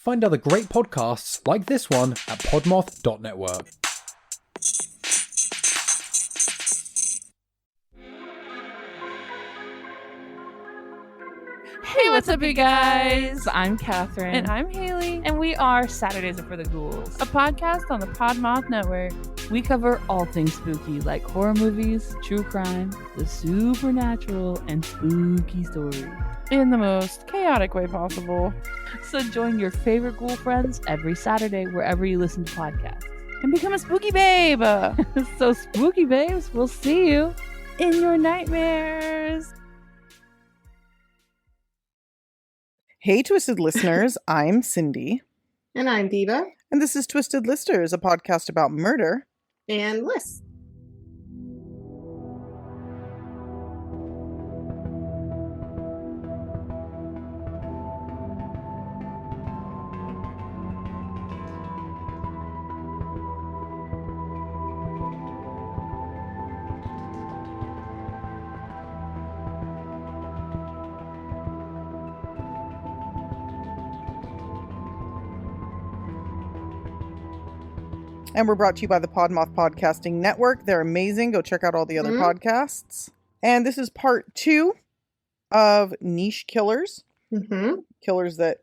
Find other great podcasts like this one at podmoth.network. Hey, what's up, you guys? I'm Catherine. And I'm Haley. And we are Saturdays Are for the Ghouls, A podcast on the Podmoth Network. We cover all things spooky, like horror movies, true crime, the supernatural, and spooky stories. In the most chaotic way possible. So join your favorite ghoul friends every Saturday wherever you listen to podcasts. And become a spooky babe. So spooky babes, we'll see you In your nightmares. Hey, Twisted listeners, I'm Cindy. And I'm Diva. And this is Twisted Listers, a podcast about murder And Liz. And we're brought to you by the Podmoth Podcasting Network. They're amazing. Go check out all the other podcasts. And this is part 2 of Niche Killers. Killers that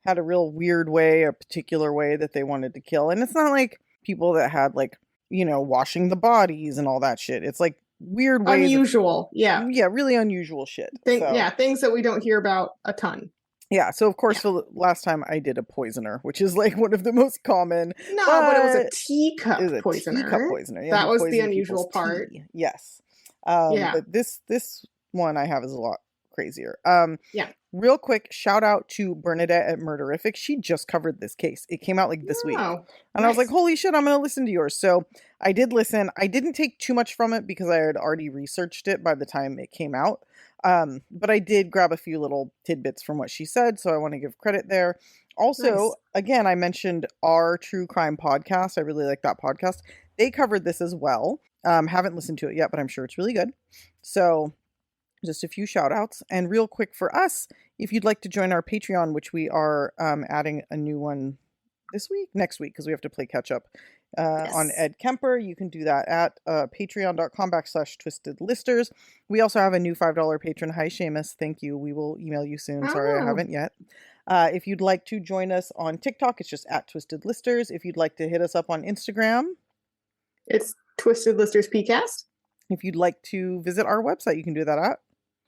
had a real weird way, a particular way that they wanted to kill. And it's not like people that had, like, you know, washing the bodies and all that shit. It's like weird ways. Unusual. Yeah, really unusual shit. Yeah, things that we don't hear about a ton. Yeah, so of course, for the last time I did a poisoner, which is like one of the most common. No, but it was a teacup poisoner. Teacup poisoner. Yeah, that was the unusual part. Tea. Yes. Yeah. But this one I have is a lot crazier. Yeah. Real quick, shout out to Bernadette at Murderific. She just covered this case. It came out like this week. And I was like, holy shit, I'm going to listen to yours. So I did listen. I didn't take too much from it because I had already researched it by the time it came out. But I did grab a few little tidbits from what she said, so I want to give credit there. Also, again, I mentioned our true crime podcast. I really like that podcast. They covered this as well. Haven't listened to it yet, but I'm sure it's really good. So just a few shout outs. And real quick for us, if you'd like to join our Patreon, which we are adding a new one next week, because we have to play catch up on Ed Kemper. You can do that at patreon.com/twistedlisters. We also have a new $5 patron. Hi, Seamus. Thank you. We will email you soon. Sorry, I haven't yet. If you'd like to join us on TikTok, it's just at Twisted Listers. If you'd like to hit us up on Instagram, it's Twisted Listers PCast. If you'd like to visit our website, you can do that at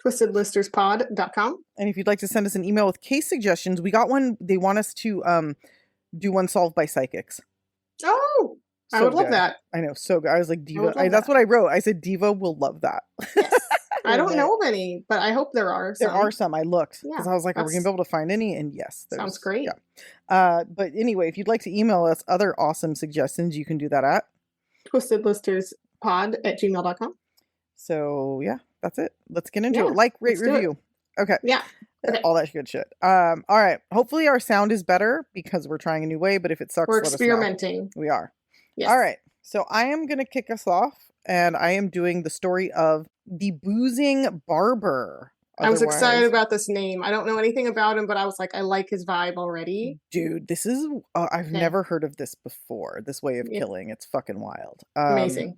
twistedlisterspod.com. And if you'd like to send us an email with case suggestions, we got one. They want us to do one solved by psychics. Oh, I would love that. I know, so good. I was like, Diva. That's what I wrote. I said, Diva will love that. Yes. I don't know of any, but I hope there are some. There are some. I looked because I was like, are we going to be able to find any? And yes. Sounds great. Yeah. But anyway, if you'd like to email us other awesome suggestions, you can do that at twistedlisterspod@gmail.com. So yeah, that's it. Let's get into it. Like, rate, review. Okay. Yeah. Okay. All that good shit. All right. Hopefully our sound is better because we're trying a new way, but if it sucks, we're experimenting. We are. Yes. All right. So I am going to kick us off, and I am doing the story of the boozing Barber. I was excited about this name. I don't know anything about him, but I was like, I like his vibe already. Dude, this is, I've never heard of this before, this way of killing. It's fucking wild. Amazing.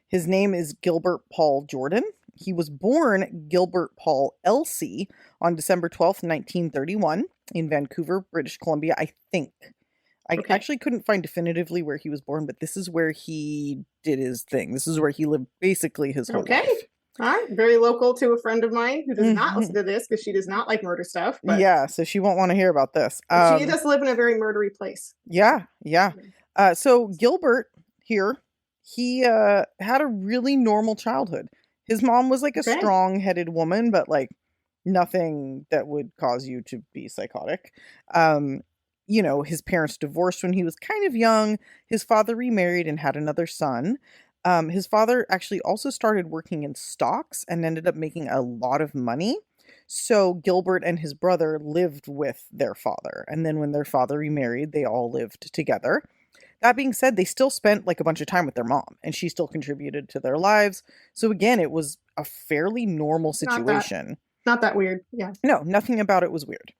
His name is Gilbert Paul Jordan. He was born Gilbert Paul Elsey on December 12th, 1931 in Vancouver, British Columbia, I think. I actually couldn't find definitively where he was born, but this is where he did his thing. This is where he lived basically his whole life. All right. Very local to a friend of mine who does not listen to this because she does not like murder stuff. But yeah, so she won't want to hear about this. She does live in a very murdery place. Yeah. So Gilbert here, he had a really normal childhood. His mom was like a strong-headed woman, but like nothing that would cause you to be psychotic. You know, his parents divorced when he was kind of young. His father remarried and had another son. His father actually also started working in stocks and ended up making a lot of money. So Gilbert and his brother lived with their father. And then when their father remarried, they all lived together. That being said, they still spent like a bunch of time with their mom, and she still contributed to their lives. So again, it was a fairly normal situation. Not that weird. Yeah. No, nothing about it was weird.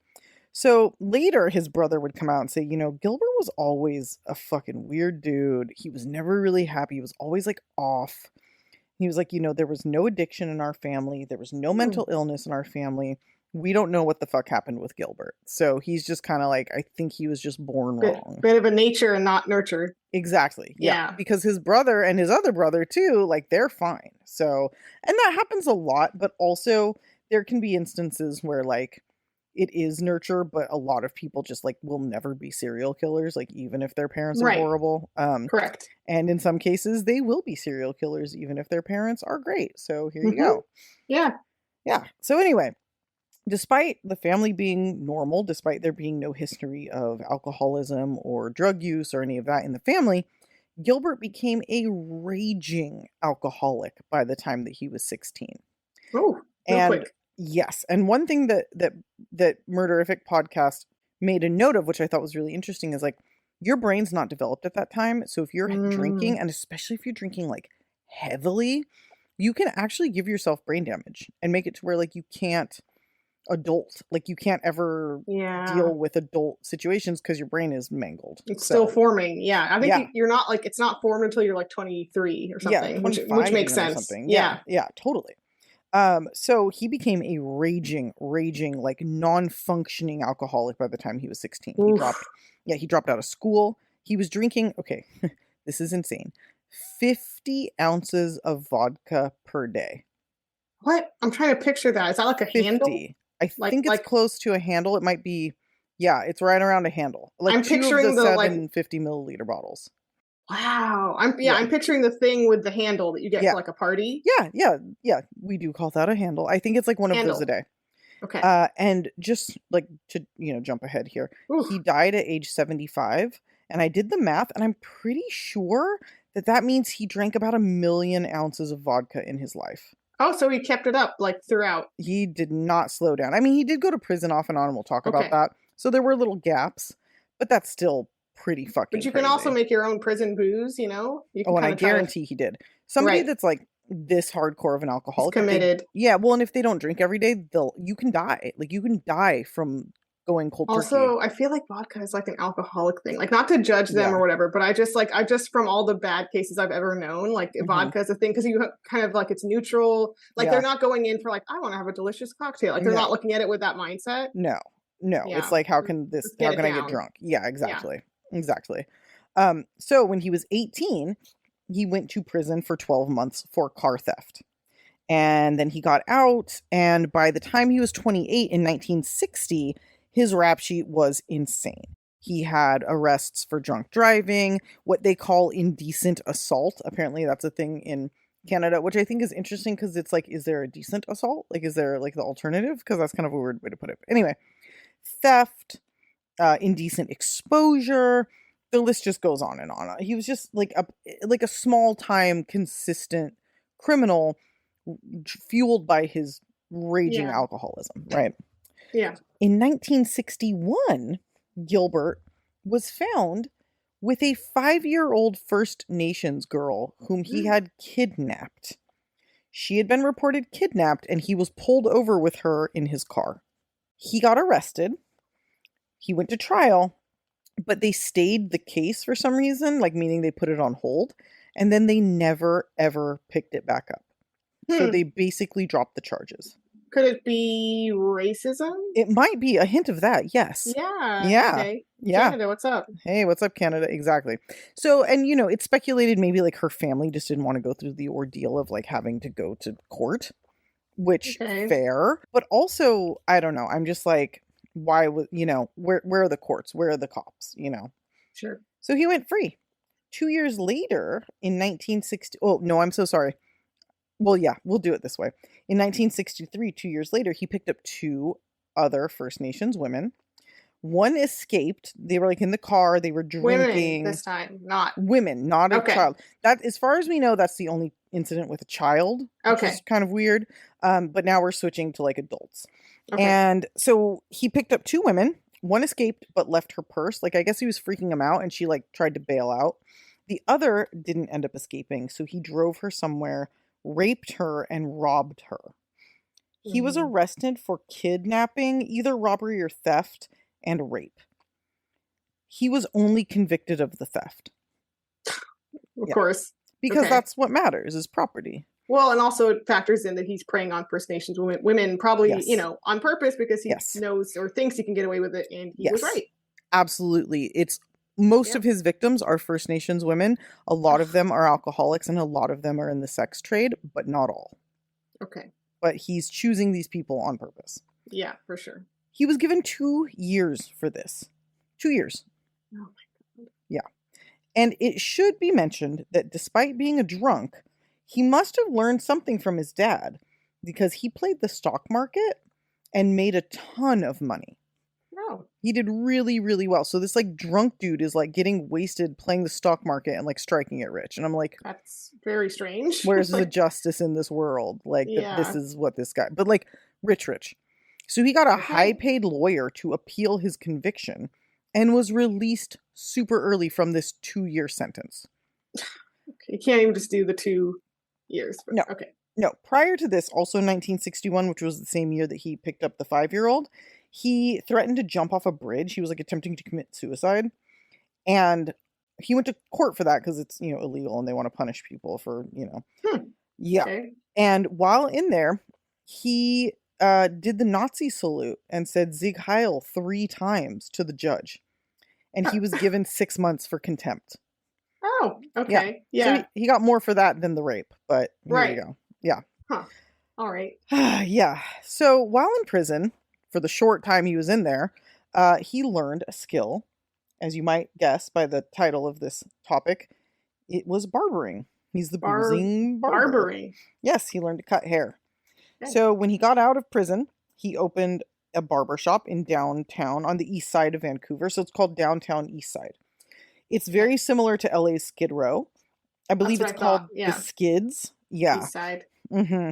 So later, his brother would come out and say, Gilbert was always a fucking weird dude. He was never really happy. He was always like off. He was like, there was no addiction in our family. There was no mental illness in our family. We don't know what the fuck happened with Gilbert. So he's just kind of like, I think he was just born wrong. Bit of a nature and not nurtured. Exactly. Yeah. Because his brother and his other brother too, like they're fine. So, and that happens a lot, but also there can be instances where like it is nurture, but a lot of people just like will never be serial killers, like even if their parents are horrible. Correct. And in some cases they will be serial killers even if their parents are great. So here you go. Yeah. Yeah. So anyway, despite the family being normal, despite there being no history of alcoholism or drug use or any of that in the family, Gilbert became a raging alcoholic by the time that he was 16. Oh, real quick. Yes. And one thing that Murderific podcast made a note of, which I thought was really interesting, is like your brain's not developed at that time. So if you're drinking, and especially if you're drinking like heavily, you can actually give yourself brain damage and make it to where like you can't ever deal with adult situations because your brain is mangled. It's still forming. Yeah. I think you're not like, it's not formed until you're like 23 or something, which makes sense. Yeah, totally. So he became a raging, like non-functioning alcoholic by the time he was 16. He dropped out of school. He was drinking, okay, this is insane, 50 ounces of vodka per day. What? I'm trying to picture that. Is that like a 50. handle? I think it's close to a handle. It might be, it's right around a handle. Like I'm picturing the 750 milliliter bottles. Wow. I'm picturing the thing with the handle that you get for like a party. Yeah. We do call that a handle. I think it's like one of those a day. Okay. And just like to, jump ahead here, Oof. He died at age 75, and I did the math, and I'm pretty sure that means he drank about 1 million ounces of vodka in his life. Oh, so he kept it up like throughout. He did not slow down. I mean, he did go to prison off and on, and we'll talk about that. So there were little gaps, but that's still pretty fucking But you crazy. can also make your own prison booze, You can and I guarantee he did. Somebody that's like this hardcore of an alcoholic. Committed. Well, and if they don't drink every day, you can die. Like you can die from going cold turkey. Also, I feel like vodka is like an alcoholic thing. Like not to judge them or whatever, but I just from all the bad cases I've ever known, like vodka is a thing because you kind of like it's neutral. Like they're not going in for like I want to have a delicious cocktail. Like they're not looking at it with that mindset. No. It's like how can I get drunk? Yeah, exactly. So when he was 18, he went to prison for 12 months for car theft. And then he got out, and by the time he was 28 in 1960, his rap sheet was insane. He had arrests for drunk driving, what they call indecent assault. Apparently that's a thing in Canada, which I think is interesting because it's like, is there a decent assault? Like, is there like the alternative? Because that's kind of a weird way to put it. But anyway, theft, indecent exposure, the list just goes on and on. He was just like a small time consistent criminal fueled by his raging alcoholism, right? Yeah. In 1961, Gilbert was found with a 5-year-old First Nations girl whom he had kidnapped. She had been reported kidnapped, and he was pulled over with her in his car. He got arrested. He went to trial, but they stayed the case for some reason, like meaning they put it on hold, and then they never, ever picked it back up. So they basically dropped the charges. Could it be racism? It might be a hint of that, yes. Yeah. Okay. Yeah. Canada, what's up? Hey, what's up, Canada? Exactly. So, and it's speculated maybe like her family just didn't want to go through the ordeal of like having to go to court, which fair. But also, I don't know. I'm just like, why would, where are the courts? Where are the cops? Sure. So he went free. 2 years later in 1960. Oh, no, I'm so sorry. Well, yeah, we'll do it this way. In 1963, 2 years later, he picked up 2 other First Nations women. One escaped. They were like in the car. They were drinking. Women this time, not women, not a child. That, as far as we know, that's the only incident with a child. Which is kind of weird. But now we're switching to like adults. Okay. And so he picked up 2 women. One escaped, but left her purse. Like I guess he was freaking him out, and she like tried to bail out. The other didn't end up escaping, so he drove her somewhere, raped her, and robbed her. He was arrested for kidnapping, either robbery or theft, and rape. He was only convicted of the theft. Of course. Because that's what matters, is property. Well, and also it factors in that he's preying on First Nations women probably, Yes. you know, on purpose because he Yes. knows or thinks he can get away with it, and he was right. Absolutely. It's most of his victims are First Nations women. A lot of them are alcoholics and a lot of them are in the sex trade, but not all. Okay. But he's choosing these people on purpose. Yeah, for sure. He was given 2 years for this. 2 years. Oh my God. Yeah. And it should be mentioned that despite being a drunk, he must have learned something from his dad because he played the stock market and made a ton of money. Oh. He did really, really well. So this like drunk dude is like getting wasted playing the stock market and like striking it rich. And I'm like, that's very strange. Where's the justice in this world? Like this is what this guy, but like rich. So he got a high paid lawyer to appeal his conviction and was released super early from this 2-year sentence. Okay. You can't even just do the 2 years. No. Okay. No. Prior to this, also 1961, which was the same year that he picked up the 5-year-old, he threatened to jump off a bridge. He was like attempting to commit suicide. And he went to court for that because it's, you know, illegal and they want to punish people for, you know. Yeah. Okay. And while in there, he did the Nazi salute and said Sieg Heil 3 times to the judge. And he was given 6 months for contempt. Oh, okay. Yeah. So he got more for that than the rape, but here you go. Yeah. Huh. All right. Yeah. So while in prison, for the short time he was in there, he learned a skill, as you might guess by the title of this topic. It was barbering. He's the boozing barber. Barbering. Yes, he learned to cut hair. Okay. So when he got out of prison, he opened a barber shop in downtown on the east side of Vancouver. So it's called Downtown East Side. It's very similar to LA's Skid Row. I believe it's called the Skids. Yeah. East Side. Mm-hmm.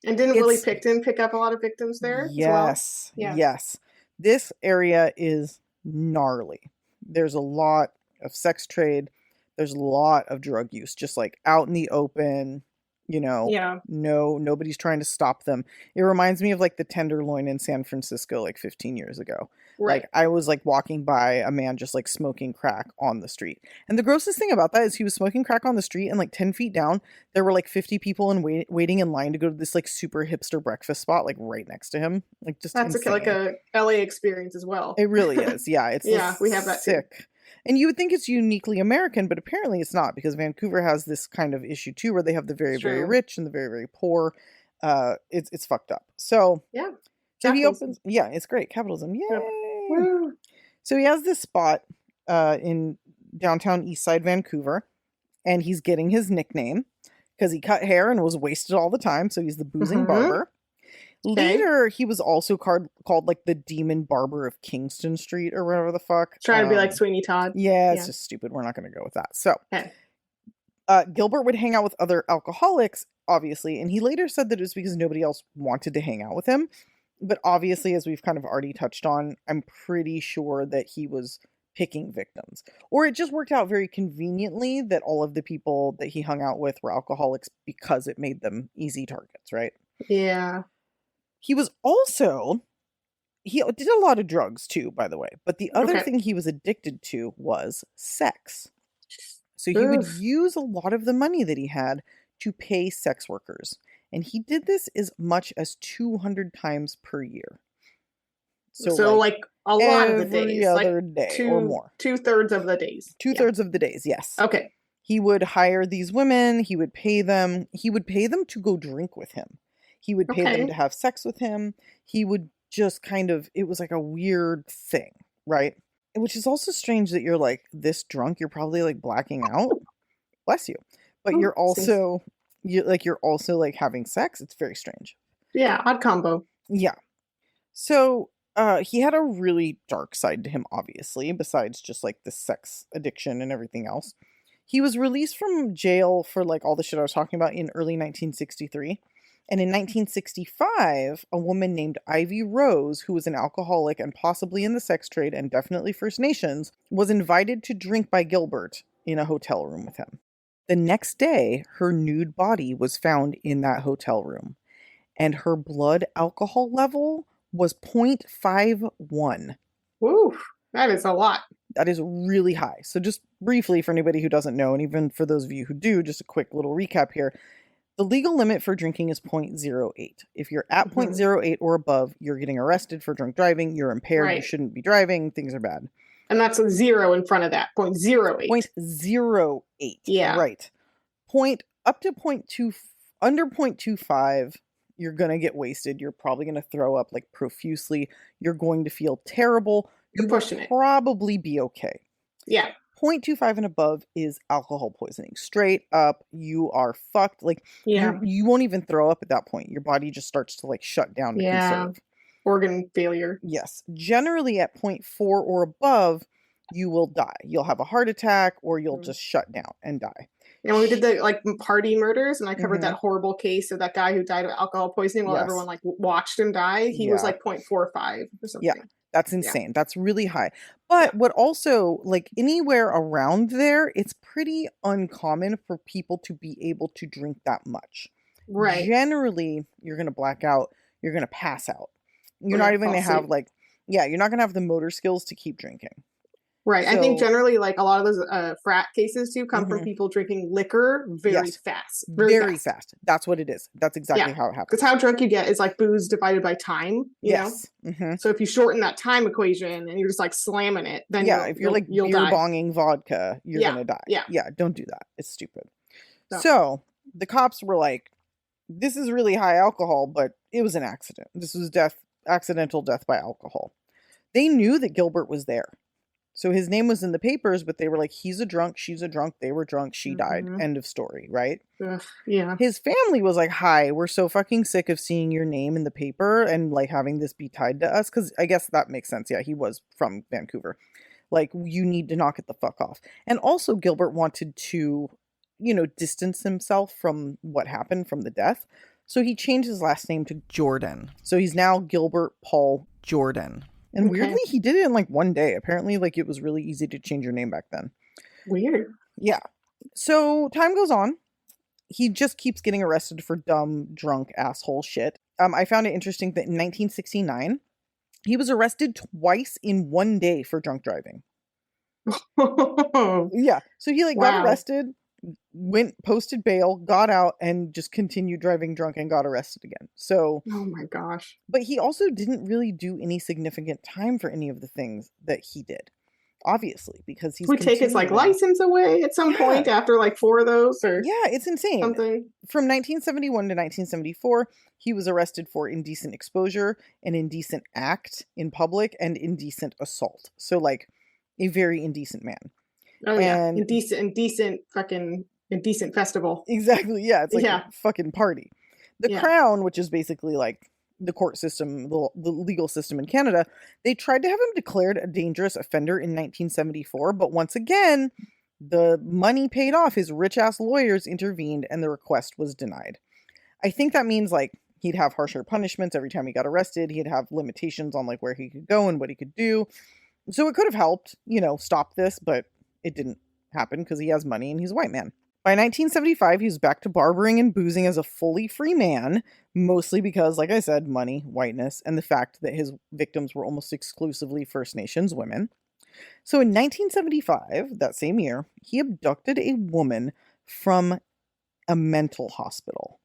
And didn't Willie Picton pick up a lot of victims there? Yes. As well? Yeah. Yes. This area is gnarly. There's a lot of sex trade. There's a lot of drug use, just like out in the open, you know. Yeah. Nobody's trying to stop them. It reminds me of like the Tenderloin in San Francisco like 15 years ago. Right. Like I was like walking by a man just like smoking crack on the street. And the grossest thing about that is he was smoking crack on the street and like 10 feet down, there were like 50 people waiting in line to go to this like super hipster breakfast spot like right next to him. Like just That's insane. like a LA experience as well. It really is. Yeah. It's we have that sick. too. And you would think it's uniquely American, but apparently it's not because Vancouver has this kind of issue too where they have the very, very rich and the very, very poor. It's fucked up. So yeah. So he opens, it's great. Capitalism. Yay. Yep. So he has this spot in downtown Eastside Vancouver, and he's getting his nickname because he cut hair and was wasted all the time. So he's the boozing barber. Later, he was also called like the Demon Barber of Kingston Street or whatever the fuck. Trying to be like Sweeney Todd. Yeah, it's just stupid. We're not going to go with that. So Gilbert would hang out with other alcoholics, obviously, and he later said that it was because nobody else wanted to hang out with him. But obviously, as we've kind of already touched on, I'm pretty sure that he was picking victims. Or it just worked out very conveniently that all of the people that he hung out with were alcoholics because it made them easy targets, right? Yeah. He was also, he did a lot of drugs too, by the way. But the other thing he was addicted to was sex. So he would use a lot of the money that he had to pay sex workers. And he did this as much as 200 times per year. So like a lot of the days. Every other day or more. 2/3 of the days. 2/3 of the days, yes. Okay. He would hire these women. He would pay them. He would pay them to go drink with him. He would pay them to have sex with him. He would just kind of, it was like a weird thing, right? Which is also strange that you're like this drunk. You're probably like blacking out. Bless you. But you're also... You're also like having sex. It's very strange. Yeah, odd combo. Yeah. So he had a really dark side to him, obviously, besides just like the sex addiction and everything else. He was released from jail for like all the shit I was talking about in early 1963. And in 1965, a woman named Ivy Rose, who was an alcoholic and possibly in the sex trade and definitely First Nations, was invited to drink by Gilbert in a hotel room with him. The next day, her nude body was found in that hotel room, and her blood alcohol level was 0.51. Woo, that is a lot. That is really high. So just briefly, for anybody who doesn't know, and even for those of you who do, just a quick little recap here. The legal limit for drinking is 0.08. If you're at 0.08 or above, you're getting arrested for drunk driving. You're impaired. You shouldn't be driving. Things are bad. And that's a 0 in front of that. 0.08. 0.08. Yeah. Right. Up to 0.2, under 0.25, you're going to get wasted. You're probably going to throw up like profusely. You're going to feel terrible. You're pushing it. Probably be okay. Yeah. 0.25 and above is alcohol poisoning. Straight up, you are fucked. Like, you won't even throw up at that point. Your body just starts to like shut down to conserve. Organ failure. Yes. Generally at 0.4 or above, you will die. You'll have a heart attack or you'll just shut down and die. And when we did the like party murders, and I covered that horrible case of that guy who died of alcohol poisoning while everyone like watched him die, he was like 0.45 or something. Yeah. That's insane. That's really high. But what also, like anywhere around there, it's pretty uncommon for people to be able to drink that much. Right. Generally, you're going to black out. You're going to pass out. You're not even going to have you're not going to have the motor skills to keep drinking. Right. So, I think generally, like a lot of those frat cases too come from people drinking liquor very fast. Very fast. That's what it is. That's exactly how it happens. Because how drunk you get is like booze divided by time. You know? So if you shorten that time equation and you're just like slamming it, then if you're like beer bonging vodka, you're going to die. Yeah. Don't do that. It's stupid. No. So the cops were like, this is really high alcohol, but it was an accident. This was accidental death by alcohol. They knew that Gilbert was there. So his name was in the papers, but they were like, he's a drunk, she's a drunk, they were drunk, she died. End of story, right? Yeah. His family was like, hi, we're so fucking sick of seeing your name in the paper and like having this be tied to us. Because I guess that makes sense. Yeah, he was from Vancouver. Like, you need to knock it the fuck off. And also Gilbert wanted to, distance himself from what happened, from the death. So he changed his last name to Jordan. So he's now Gilbert Paul Jordan. And weirdly, he did it in like one day. Apparently, like it was really easy to change your name back then. Weird. Yeah. So time goes on. He just keeps getting arrested for dumb, drunk, asshole shit. I found it interesting that in 1969, he was arrested twice in one day for drunk driving. Yeah. So he got arrested, posted bail, got out, and just continued driving drunk and got arrested again. So, oh my gosh. But he also didn't really do any significant time for any of the things that he did. Obviously, because he's would take his license away at some point after 4 of those, or it's insane. Something. From 1971 to 1974, he was arrested for indecent exposure, an indecent act in public, and indecent assault. So a very indecent man. Oh yeah, indecent festival. Exactly. Yeah, it's a fucking party. The Crown, which is basically the court system, the legal system in Canada, they tried to have him declared a dangerous offender in 1974, but once again, the money paid off. His rich ass lawyers intervened, and the request was denied. I think that means he'd have harsher punishments every time he got arrested. He'd have limitations on where he could go and what he could do. So it could have helped, stop this, but it didn't happen because he has money and he's a white man. By 1975, he was back to barbering and boozing as a fully free man, mostly because, like I said, money, whiteness, and the fact that his victims were almost exclusively First Nations women. So in 1975, that same year, he abducted a woman from a mental hospital.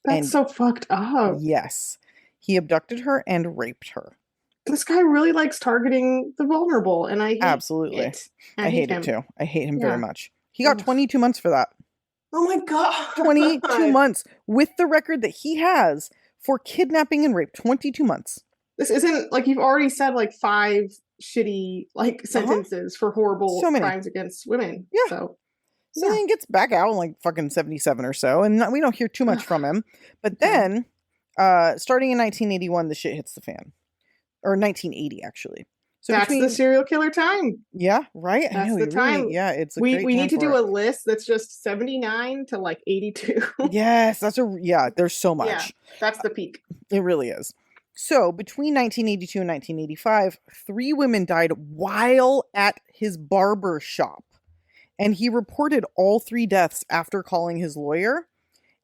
That's so fucked up. Yes. He abducted her and raped her. This guy really likes targeting the vulnerable, and I hate it. I hate it too. I hate him very much. He got 22 months for that. Oh my God. 22 months with the record that he has for kidnapping and rape. 22 months. This isn't you've already said 5 shitty sentences for horrible crimes against women. Yeah. So then he gets back out in fucking 77 or so, and we don't hear too much from him. But then, starting in 1981, the shit hits the fan. Or 1980, actually. So that's the serial killer time. Yeah, right. That's the time. It's we need to do a list that's just 79 to 82. Yes, there's so much. Yeah, that's the peak. It really is. So between 1982 and 1985, 3 women died while at his barber shop. And he reported all 3 deaths after calling his lawyer,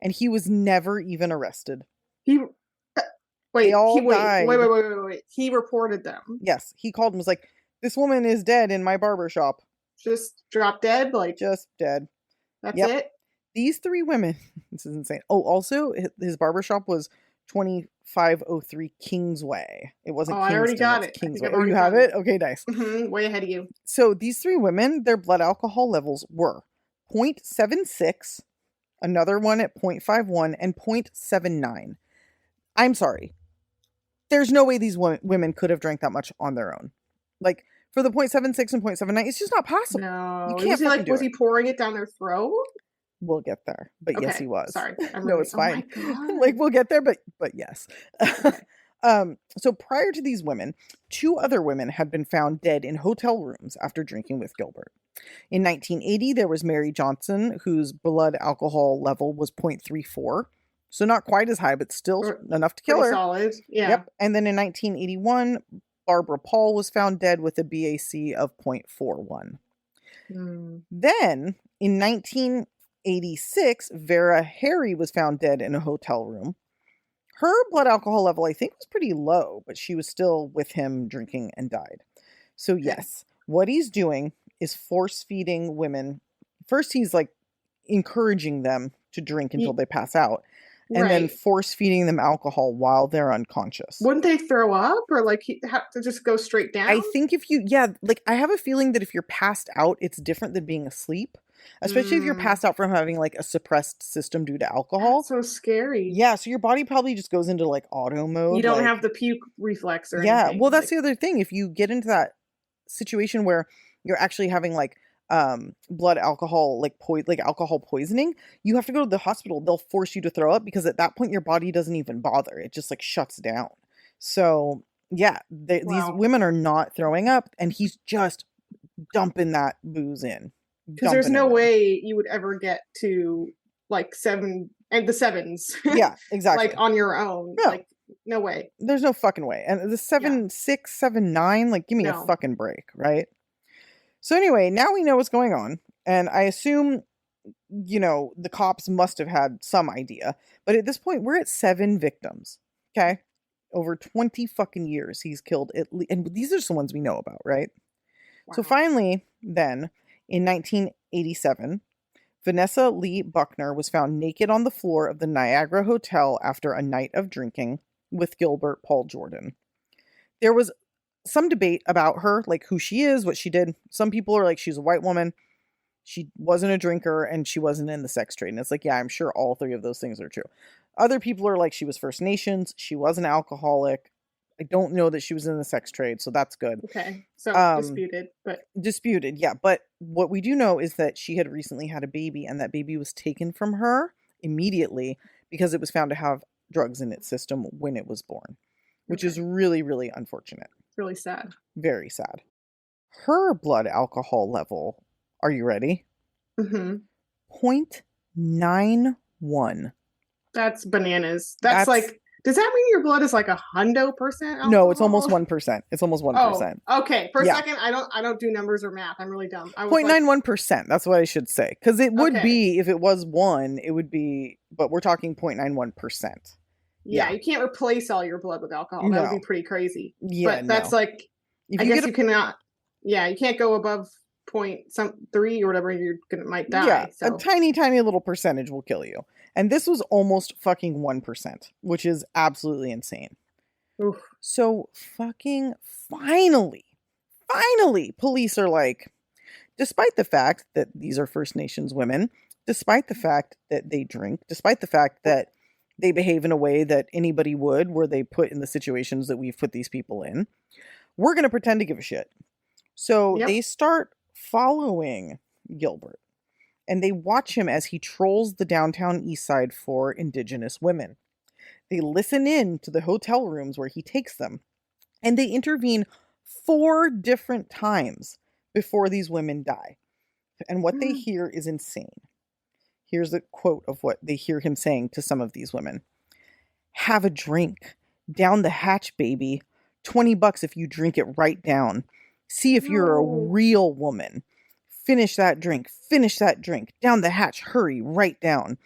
and he was never even arrested. Wait, all wait, died. wait. He reported them. Yes, he called and was like, "This woman is dead in my barber shop." Just dropped dead? Like, just dead. That's it? These 3 women, this is insane. Oh, also, his barber shop was 2503 Kingsway. It wasn't Kingston, I already got it. Kingsway. Oh, you have it? Okay, nice. Way ahead of you. So these 3 women, their blood alcohol levels were 0.76, another one at 0.51, and 0.79. I'm sorry. There's no way these women could have drank that much on their own. Like, for the 0.76 and 0.79, it's just not possible. No. You can't was he pouring it down their throat? We'll get there. But okay. Yes, he was. Sorry. No, it's fine. Like, we'll get there, but yes. Okay. So prior to these women, 2 other women had been found dead in hotel rooms after drinking with Gilbert. In 1980, there was Mary Johnson, whose blood alcohol level was 0.34. So not quite as high, but still enough to kill her. Solid. Yeah. Yep. And then in 1981, Barbara Paul was found dead with a BAC of 0.41. Then in 1986, Vera Harry was found dead in a hotel room. Her blood alcohol level, I think, was pretty low, but she was still with him drinking and died. So yes, what he's doing is force feeding women. First, he's like encouraging them to drink until they pass out. And then force feeding them alcohol while they're unconscious. Wouldn't they throw up or like have to just go straight down? I think I have a feeling that if you're passed out, it's different than being asleep. Especially if you're passed out from having like a suppressed system due to alcohol. That's so scary. Yeah, so your body probably just goes into like auto mode. You don't have the puke reflex or anything. Yeah, well, that's the other thing. If you get into that situation where you're actually having like blood alcohol, like alcohol poisoning, you have to go to the hospital. They'll force you to throw up because at that point your body doesn't even bother. It just like shuts down. So yeah, these women are not throwing up, and he's just dumping that booze in. Because there's no way you would ever get to like 7 and the 7s. Yeah, exactly. Like on your own. No. Like no way. There's no fucking way. And the 6, 7, 9, like give me a fucking break, right? So anyway, now we know what's going on. And I assume, the cops must have had some idea. But at this point, we're at 7 victims. Okay? Over 20 fucking years, he's killed at least. And these are some ones we know about, right? Wow. So finally, then, in 1987, Vanessa Lee Buckner was found naked on the floor of the Niagara Hotel after a night of drinking with Gilbert Paul Jordan. There was some debate about her, like who she is, what she did. Some people are like, she's a white woman. She wasn't a drinker and she wasn't in the sex trade. And it's like, yeah, I'm sure all 3 of those things are true. Other people are like, she was First Nations. She was an alcoholic. I don't know that she was in the sex trade, so that's good. Okay, so disputed, yeah. But what we do know is that she had recently had a baby, and that baby was taken from her immediately because it was found to have drugs in its system when it was born, which is really, really unfortunate. Really sad. Very sad. Her blood alcohol level, are you ready? 0.91. That's bananas. That's like... Does that mean your blood is like 100% alcohol? No, it's almost 1%. It's almost 1%. Oh, okay. For a second, I don't do numbers or math. I'm really dumb. 0.91%. That's what I should say. Because it would be, if it was 1, it would be, but we're talking 0.91%. Yeah, you can't replace all your blood with alcohol. That would be pretty crazy. Yeah, but that's like, I guess you cannot, you can't go above 0.3 or whatever, you might die. Yeah, so. A tiny, tiny little percentage will kill you. And this was almost fucking 1%, which is absolutely insane. Oof. So fucking finally, police are like, despite the fact that these are First Nations women, despite the fact that they drink, despite the fact that they behave in a way that anybody would, were they put in the situations that we've put these people in, we're going to pretend to give a shit. So they start following Gilbert. And they watch him as he trolls the downtown east side for Indigenous women. They listen in to the hotel rooms where he takes them. And they intervene 4 different times before these women die. And what they hear is insane. Here's a quote of what they hear him saying to some of these women. "Have a drink. Down the hatch, baby. $20 if you drink it right down. See if you're a real woman. Finish that drink. Down the hatch. Hurry, right down.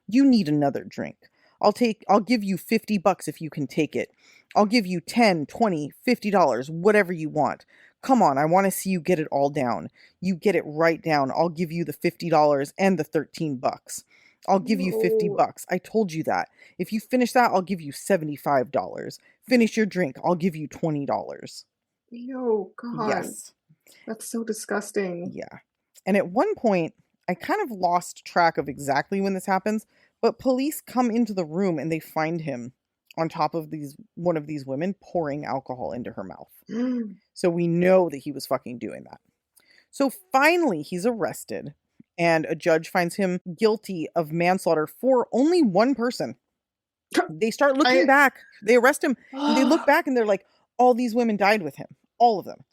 You need another drink. I'll give you $50 if you can take it. I'll give you $10, $20, $50, whatever you want. Come on, I want to see you get it all down. You get it right down. I'll give you the $50 and the $13. I'll give you $50. I told you that. If you finish that, I'll give you $75. Finish your drink. I'll give you $20. Yo, God. Yes. That's so disgusting. Yeah. And at one point, I kind of lost track of exactly when this happens, but police come into the room and they find him on top of one of these women pouring alcohol into her mouth. So we know that he was fucking doing that. So finally, he's arrested. And a judge finds him guilty of manslaughter for only one person. They start looking back. They arrest him. And they look back and they're like, all these women died with him. All of them.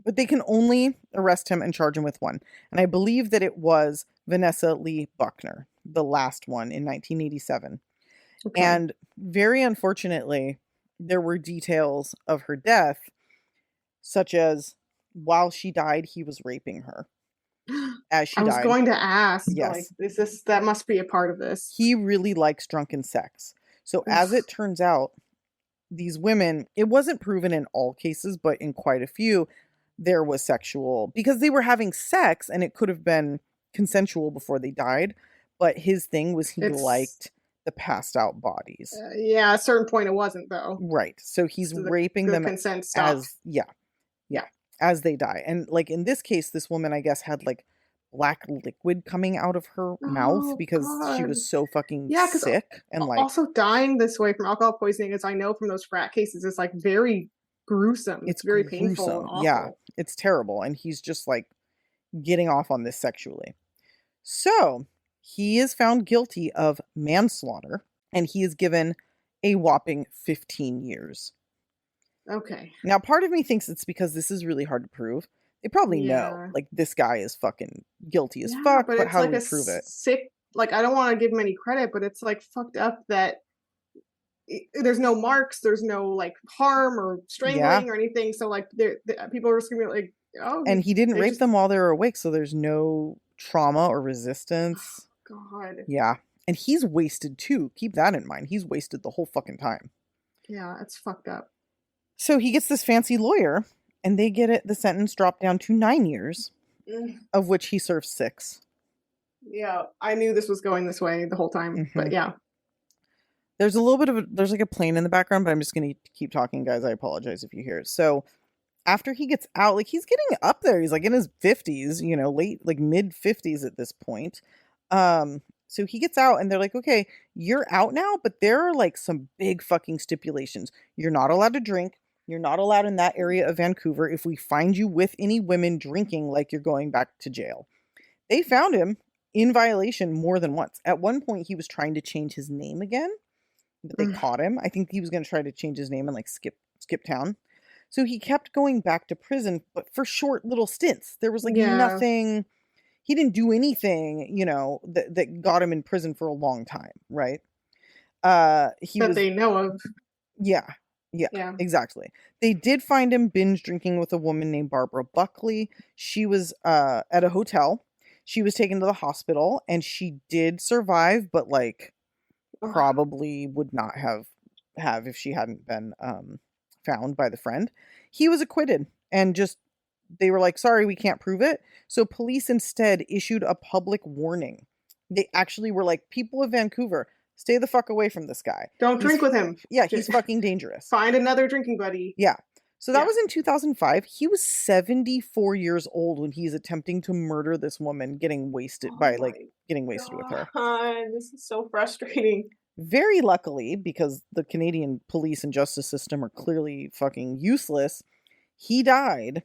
But they can only arrest him and charge him with one. And I believe that it was Vanessa Lee Buckner, the last one in 1987. Okay. And very unfortunately, there were details of her death, such as while she died, he was raping her. As she died. I was going to ask, yes. Like, that must be a part of this. He really likes drunken sex. So as it turns out, these women, it wasn't proven in all cases, but in quite a few, there was sexual, because they were having sex and it could have been consensual before they died. But his thing was he liked the passed out bodies. Yeah, at a certain point it wasn't though. Right. So he's raping them as, as they die. And like in this case, this woman, I guess, had like black liquid coming out of her mouth because she was so fucking sick. And like also dying this way from alcohol poisoning, as I know from those frat cases, is like very gruesome. It's very painful and awful. Yeah, it's terrible. And he's just like getting off on this sexually. So he is found guilty of manslaughter and he is given a whopping 15 years. Okay. Now, part of me thinks it's because this is really hard to prove. They probably know, like, this guy is fucking guilty as fuck, but how do we prove it? Sick, like, I don't want to give him any credit, but it's, like, fucked up that there's no marks, there's no, like, harm or strangling or anything, so, like, people are just gonna be like, oh. And he didn't rape them while they were awake, so there's no trauma or resistance. Oh, God. Yeah. And he's wasted, too. Keep that in mind. He's wasted the whole fucking time. Yeah, it's fucked up. So he gets this fancy lawyer, and they get the sentence dropped down to 9 years, of which he serves 6. Yeah, I knew this was going this way the whole time, but yeah. There's a little bit of there's like a plane in the background, but I'm just going to keep talking, guys. I apologize if you hear it. So after he gets out, like he's getting up there. He's like in his 50s, you know, late, like mid 50s at this point. So he gets out and they're like, okay, you're out now, but there are like some big fucking stipulations. You're not allowed to drink. You're not allowed in that area of Vancouver. If we find you with any women drinking, like you're going back to jail. They found him in violation more than once. At one point, he was trying to change his name again, but they caught him. I think he was going to try to change his name and like skip town. So he kept going back to prison, but for short little stints. There was like nothing. He didn't do anything, you know, that got him in prison for a long time, right? They know of. Yeah, exactly. They did find him binge drinking with a woman named Barbara Buckley. She was at a hotel. She was taken to the hospital and she did survive, but like probably would not have if she hadn't been found by the friend. He was acquitted and just they were like, sorry, we can't prove it. So police instead issued a public warning. They actually were like, people of Vancouver, stay the fuck away from this guy. Don't drink with him. Yeah, he's fucking dangerous. Find another drinking buddy. Yeah. So that was in 2005. He was 74 years old when he's attempting to murder this woman, getting wasted with her. This is so frustrating. Very luckily, because the Canadian police and justice system are clearly fucking useless, he died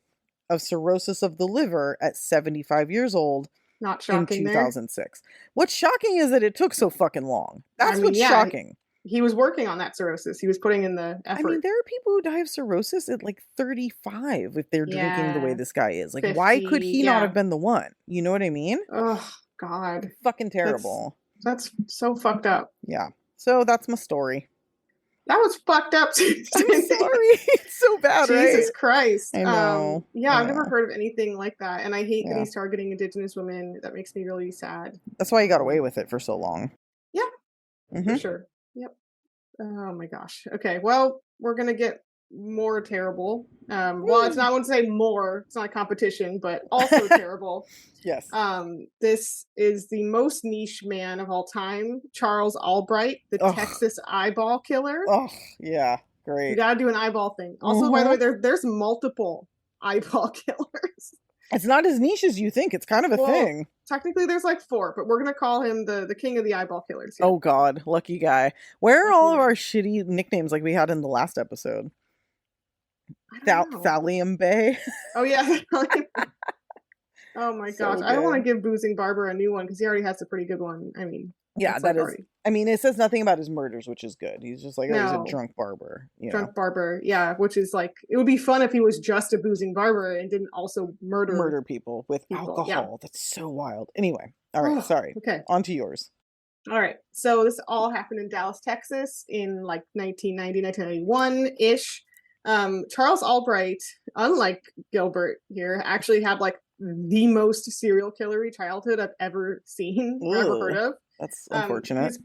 of cirrhosis of the liver at 75 years old. Not shocking. In 2006. What's shocking is that it took so fucking long. That's what's shocking. He was working on that cirrhosis. He was putting in the effort. I mean, there are people who die of cirrhosis at like 35 if they're drinking the way this guy is. Like, 50, why could he not have been the one? You know what I mean? Oh, God. Fucking terrible. That's so fucked up. Yeah. So that's my story. That was fucked up. I'm sorry. It's so bad, right? Jesus Christ. I know. I've never heard of anything like that. And I hate that he's targeting Indigenous women. That makes me really sad. That's why he got away with it for so long. Yeah, for sure. Yep. Oh my gosh. Okay. Well, we're gonna get more terrible. Well, it's not, I wouldn't say more. It's not a competition, but also terrible. Yes. This is the most niche man of all time, Charles Albright, the Texas eyeball killer. Oh, yeah. Great. You got to do an eyeball thing. Also, by the way, there's multiple eyeball killers. It's not as niche as you think. It's kind of a thing. Technically, there's like 4, but we're going to call him the king of the eyeball killers. Here. Oh, God. Lucky guy. Where are all of our shitty nicknames like we had in the last episode? Thallium Bay. Oh, yeah. Oh, my gosh. I don't want to give Boozing Barber a new one because he already has a pretty good one. I mean, yeah, that is. I mean, it says nothing about his murders, which is good. He's just like, he's a drunk barber. Drunk barber, yeah, which is like, it would be fun if he was just a boozing barber and didn't also murder people with alcohol. Yeah. That's so wild. Anyway, all right, sorry. Okay. On to yours. All right. So this all happened in Dallas, Texas in like 1990, 1991-ish. Charles Albright, unlike Gilbert here, actually had like the most serial killery childhood I've ever seen or ever heard of. That's unfortunate. He's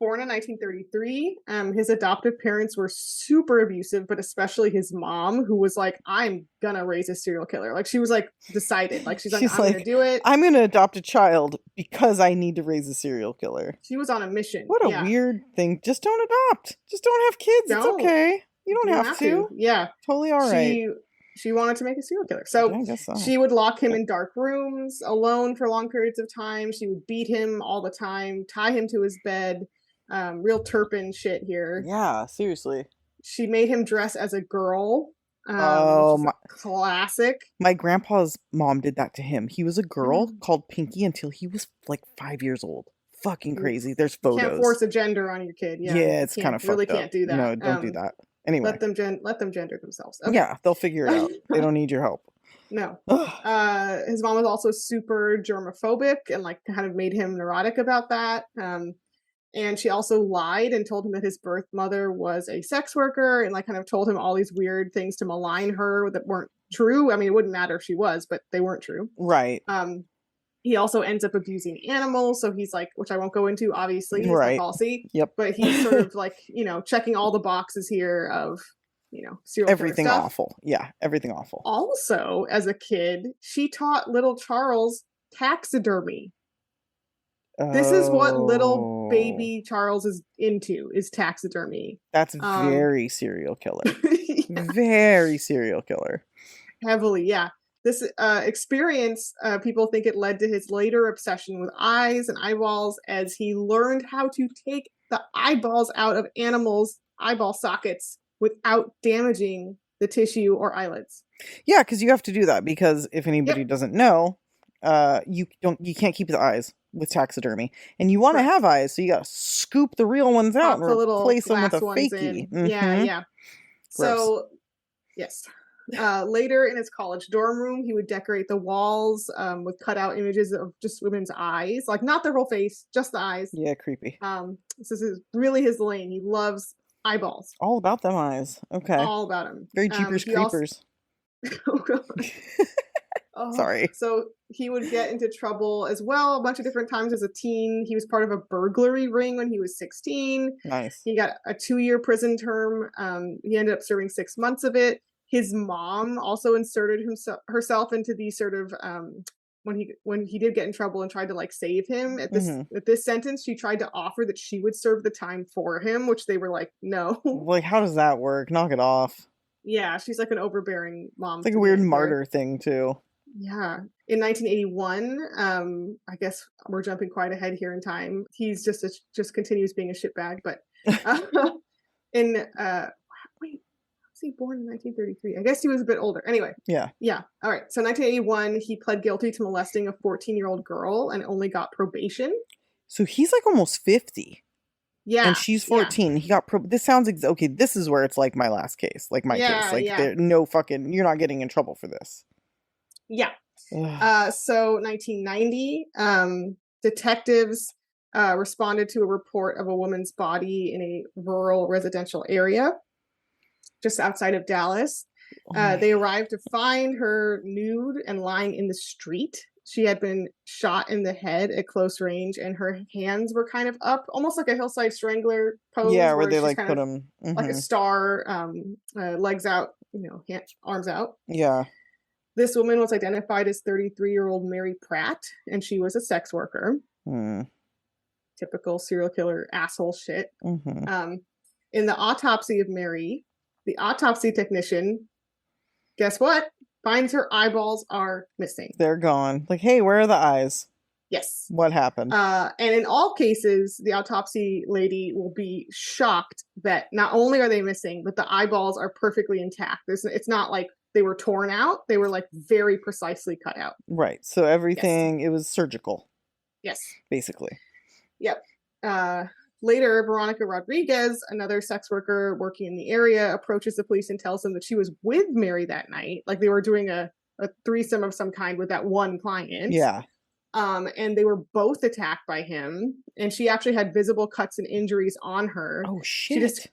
born in 1933. His adoptive parents were super abusive, but especially his mom, who was like, I'm gonna raise a serial killer. Like, she was like decided. Like, she's like, I'm gonna do it. I'm gonna adopt a child because I need to raise a serial killer. She was on a mission. What a weird thing. Just don't adopt. Just don't have kids. It's okay. You don't have to. Yeah. Totally all right. She wanted to make a serial killer. So she would lock him in dark rooms alone for long periods of time. She would beat him all the time, tie him to his bed. Real Turpin shit here. Yeah, seriously. She made him dress as a girl. Classic. My grandpa's mom did that to him. He was a girl called Pinky until he was like 5 years old. Fucking crazy. There's photos. Can't force a gender on your kid. Yeah, it's kind of really fucked can't do that. No, don't do that. Anyway, let them gender themselves. Okay. Yeah, they'll figure it out. They don't need your help. No. His mom was also super germophobic and like kind of made him neurotic about that. And she also lied and told him that his birth mother was a sex worker and like kind of told him all these weird things to malign her that weren't true. I mean, it wouldn't matter if she was, but they weren't true. Right. He also ends up abusing animals. So he's like, which I won't go into, obviously, he's right. Policy. Yep. But he's sort of like, checking all the boxes here of, serial everything stuff. Awful. Yeah. Everything awful. Also, as a kid, she taught little Charles taxidermy. This is what little baby Charles is into, is taxidermy. That's very serial killer. Very serial killer. Heavily, yeah. This experience, people think it led to his later obsession with eyes and eyeballs as he learned how to take the eyeballs out of animals' eyeball sockets without damaging the tissue or eyelids. Yeah, because you have to do that because if anybody doesn't know, you can't keep the eyes with taxidermy, and you want to have eyes, so you got to scoop the real ones out and replace them with a fakie. Yeah. So, yes. Later in his college dorm room, he would decorate the walls with cutout images of just women's eyes, like not their whole face, just the eyes. Yeah, creepy. This is really his lane. He loves eyeballs. All about them eyes. Okay. All about him. Very Jeepers Creepers. Sorry. So he would get into trouble as well a bunch of different times as a teen. He was part of a burglary ring when he was 16. Nice. He got a 2-year prison term. He ended up serving 6 months of it. His mom also inserted herself into the sort of when he did get in trouble and tried to like save him at this sentence. She tried to offer that she would serve the time for him, which they were like, no. Like, how does that work? Knock it off. Yeah, she's like an overbearing mom. It's like a weird martyr thing too. Yeah. In 1981, I guess we're jumping quite ahead here in time. He's just continues being a shitbag, but wait. He born in 1933. I guess he was a bit older. Anyway. Yeah. All right. So 1981, he pled guilty to molesting a 14-year-old girl and only got probation. So he's like almost 50. Yeah. And she's 14. He got this sounds okay. This is where it's like my last case, like my case. Like no fucking, you're not getting in trouble for this. Yeah. So 1990, detectives responded to a report of a woman's body in a rural residential area just outside of Dallas. They arrived to find her nude and lying in the street. She had been shot in the head at close range, and her hands were kind of up, almost like a hillside strangler pose. Yeah, where they she's like kind put of them like a star, legs out, arms out. Yeah. This woman was identified as 33-year-old Mary Pratt, and she was a sex worker. Typical serial killer asshole shit. In the autopsy of Mary, the autopsy technician, guess what? Finds her eyeballs are missing. They're gone. Like, hey, where are the eyes? Yes. What happened? And in all cases, the autopsy lady will be shocked that not only are they missing, but the eyeballs are perfectly intact. It's not like they were torn out. They were like very precisely cut out. Right. So everything, it was surgical. Yes. Basically. Yep. Later, Veronica Rodriguez, another sex worker working in the area, approaches the police and tells them that she was with Mary that night. Like they were doing a threesome of some kind with that one client. Yeah. And they were both attacked by him. And she actually had visible cuts and injuries on her. Oh, shit.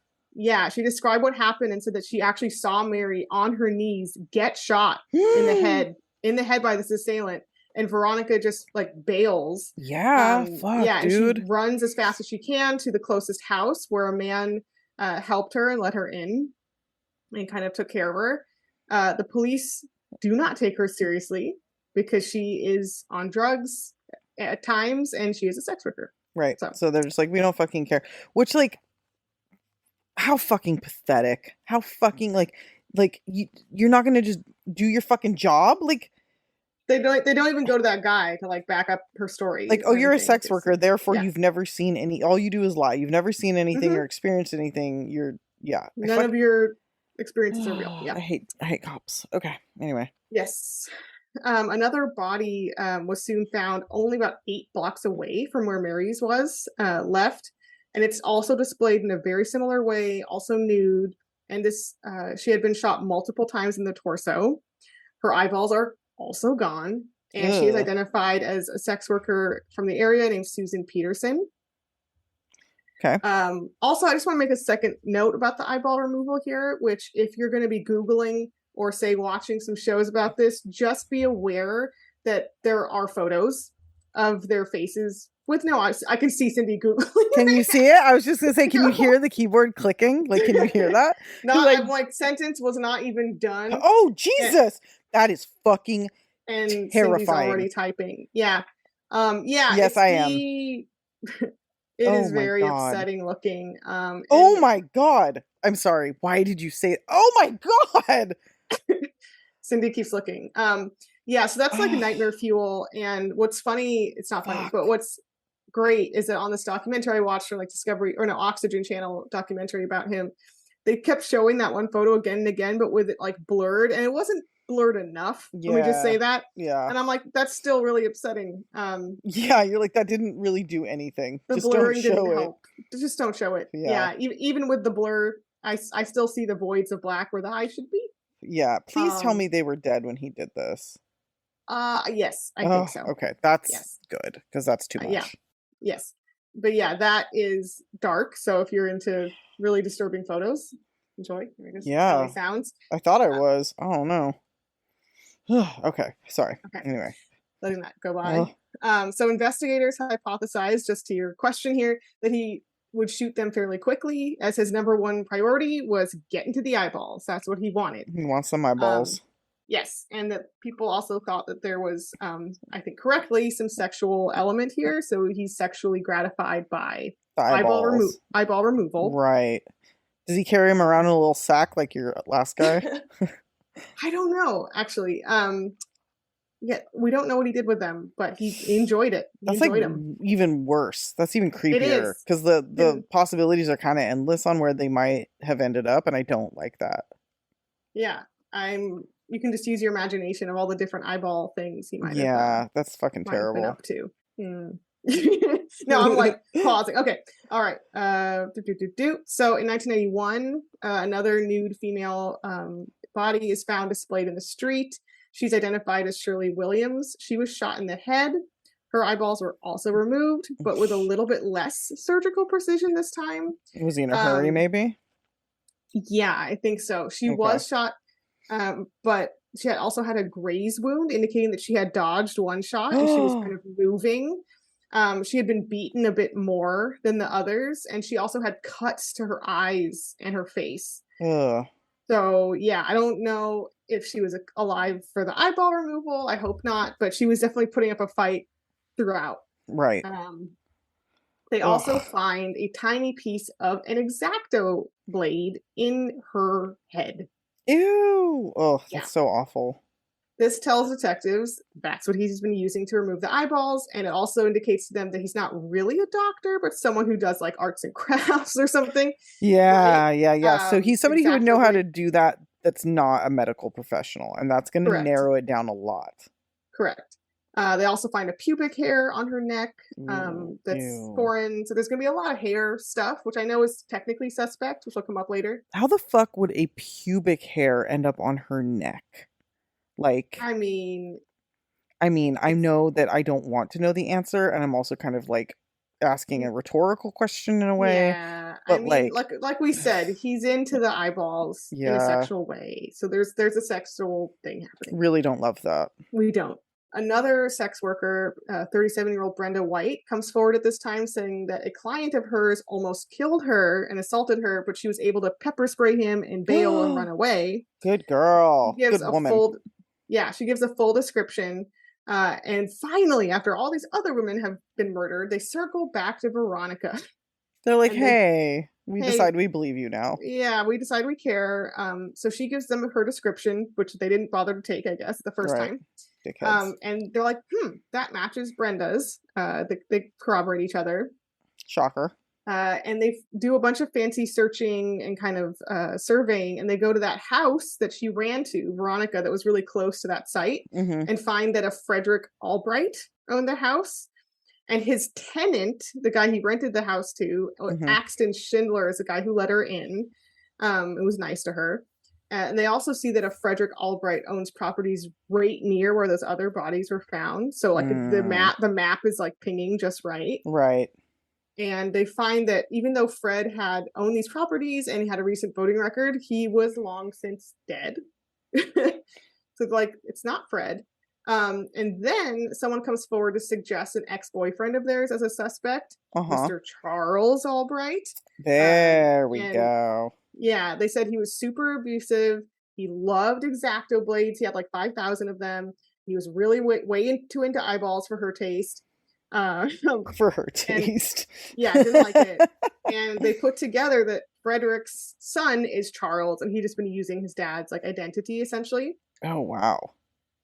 She described what happened and said that she actually saw Mary on her knees get shot in the head by this assailant. And Veronica just like bails. Yeah, fuck, yeah, dude. And she runs as fast as she can to the closest house where a man helped her and let her in and kind of took care of her. The police do not take her seriously because she is on drugs at times and she is a sex worker. Right. So they're just like, we don't fucking care. Which, like, how fucking pathetic. How fucking, you're not going to just do your fucking job? Like, They don't even go to that guy to like back up her story. Like, oh, you're a sex worker, therefore you've never seen all you do is lie. You've never seen anything or experienced anything. None of your experiences are real. Yeah. I hate cops. Okay. Anyway. Yes. Another body was soon found only about 8 blocks away from where Mary's was left. And it's also displayed in a very similar way, also nude. And this, she had been shot multiple times in the torso. Her eyeballs are also gone, and she is identified as a sex worker from the area named Susan Peterson. Okay. Also, I just want to make a second note about the eyeball removal here, which if you're going to be Googling or say watching some shows about this, just be aware that there are photos of their faces with no eyes. I can see Cindy Googling. Can you see it? I was just going to say, can you hear the keyboard clicking? Like, can you hear that? I'm like, sentence was not even done. Oh, Jesus. That is fucking and terrifying. Cindy's already typing. Yeah. Yes, I am. It is very upsetting looking. Oh my God. I'm sorry. Why did you say it? Oh my God. Cindy keeps looking. Yeah, so that's like nightmare fuel. And what's funny, it's not funny, but what's great is that on this documentary I watched from like Oxygen Channel documentary about him, they kept showing that one photo again and again, but with it like blurred, and it wasn't blurred enough. Let me just say that. Yeah. And I'm like, that's still really upsetting. Yeah, you're like, that didn't really do anything. The just blurring don't show didn't it. help. Just don't show it. Yeah. Even with the blur, I still see the voids of black where the eye should be. Yeah. Please tell me they were dead when he did this. Yes, I think so. Okay, that's good, because that's too much. Yeah. Yes. But yeah, that is dark. So if you're into really disturbing photos, enjoy. How it sounds. I thought I was. I don't know. Okay. Sorry. Okay. Anyway. Letting that go by. So investigators hypothesized, just to your question here, that he would shoot them fairly quickly, as his number one priority was getting to the eyeballs. That's what he wanted. He wants some eyeballs. Yes, and that people also thought that there was, I think correctly, some sexual element here. So he's sexually gratified by eyeball removal. Right. Does he carry him around in a little sack like your last guy? I don't know, actually. Yeah, we don't know what he did with them, but he enjoyed it. That's like even worse. That's even creepier, because the possibilities are kind of endless on where they might have ended up, and I don't like that. Yeah, you can just use your imagination of all the different eyeball things he might have. Yeah, that's fucking terrible. Been up to. No, I'm like pausing. Okay, all right. So in 1981, another nude female body is found displayed in the street. She's identified as Shirley Williams. She was shot in the head. Her eyeballs were also removed, but with a little bit less surgical precision this time. Was he in a hurry, maybe? Yeah, I think so. She was shot, but she had also had a graze wound, indicating that she had dodged one shot and she was kind of moving. She had been beaten a bit more than the others, and she also had cuts to her eyes and her face. Ugh. So yeah, I don't know if she was alive for the eyeball removal. I hope not, but she was definitely putting up a fight throughout. Right. They also find a tiny piece of an X-Acto blade in her head. Ew. Oh, that's so awful. This tells detectives that's what he's been using to remove the eyeballs, and it also indicates to them that he's not really a doctor, but someone who does like arts and crafts or something. Yeah, right? So he's somebody who would know how to do that that's not a medical professional, and that's going to narrow it down a lot. Correct. They also find a pubic hair on her neck that's foreign. So there's going to be a lot of hair stuff, which I know is technically suspect, which will come up later. How the fuck would a pubic hair end up on her neck? Like, I mean, I know that I don't want to know the answer, and I'm also kind of like asking a rhetorical question in a way. Yeah, but I mean, like we said, he's into the eyeballs in a sexual way. So there's a sexual thing happening. Really don't love that. We don't. Another sex worker, 37-year-old Brenda White, comes forward at this time saying that a client of hers almost killed her and assaulted her, but she was able to pepper spray him and bail and run away. Good girl. Good woman. She gives a full description. And finally, after all these other women have been murdered, they circle back to Veronica. They're like, hey, we decide we believe you now. Yeah, we decide we care. So she gives them her description, which they didn't bother to take, I guess, the first time. And they're like, that matches Brenda's. They corroborate each other. Shocker. And they do a bunch of fancy searching and kind of surveying, and they go to that house that she ran to, Veronica, that was really close to that site, and find that a Frederick Albright owned the house. And his tenant, the guy he rented the house to, Axton Schindler, is the guy who let her in. It was nice to her. And they also see that a Frederick Albright owns properties right near where those other bodies were found. So like the map is like pinging just right. Right. And they find that even though Fred had owned these properties and he had a recent voting record, he was long since dead. So like, it's not Fred. And then someone comes forward to suggest an ex-boyfriend of theirs as a suspect, Mr. Charles Albright. There we go. Yeah, they said he was super abusive. He loved X-Acto blades. He had like 5,000 of them. He was really way too into eyeballs for her taste. For her taste. Didn't like it. And they put together that Frederick's son is Charles, and he'd just been using his dad's like identity essentially. Oh wow.